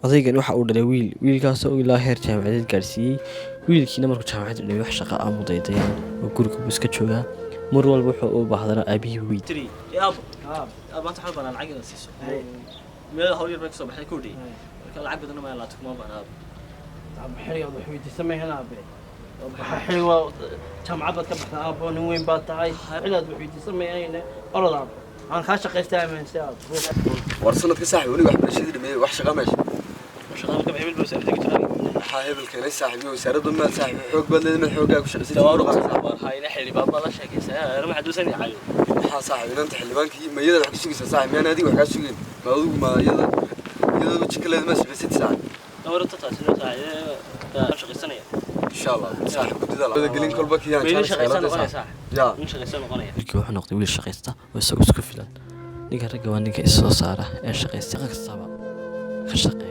odaygan waxa uu dhalay wiilkaas oo ilaa heer jaamacadeed gaarsiiyey. wiilkiina markuu jaamacadda dhamay wax shaqo ah mudaydayaan oo guriga buu iska joogaa. mar walba wuxuu u baahdana aabihii weydiiyey maanta waxaan banaan lacag inaad siiso meel hawl yar bay kasoo baxday kordhi marka lacag badan ma laata kuma banaan xiriga wax weydiisan ma hena abe xiriga waa jaamacad baad ka baxdaa aabo nin weyn baad tahay xirigaad wax weydiisan ma hena orada aan ka shaqaystaa aaminsan war sanadka saaxiib wali wax barashadii dhameeyay wax shaqa meesha shaqada ka hebel baa saartay jiray waxa hebel keenay saaxiib wasaaradda ma saaxiib xoog baad leedahay xoogaa ku shaqaysan tawaaro baa hayna xilli baad la sheekaysaa ma xaduusan yahay waxa saaxiib inta xildhibaankii mayada wax ka sugaysa saaxiib miyaan adiga wax ka sugeen ma adigu ma iyada jikaleed ma shaqaysid saaxiib tawaaro taasina saaxiib shaqaysanaya insha Allah saaxiib gudida la gelin kolba kiyaan shaqaysanaya wuxuu noqday wiil shaqaysta oo isagoo isku filan ninka ragga waa ninka is soo saara ee shaqaysta kastaba ka shaqeeya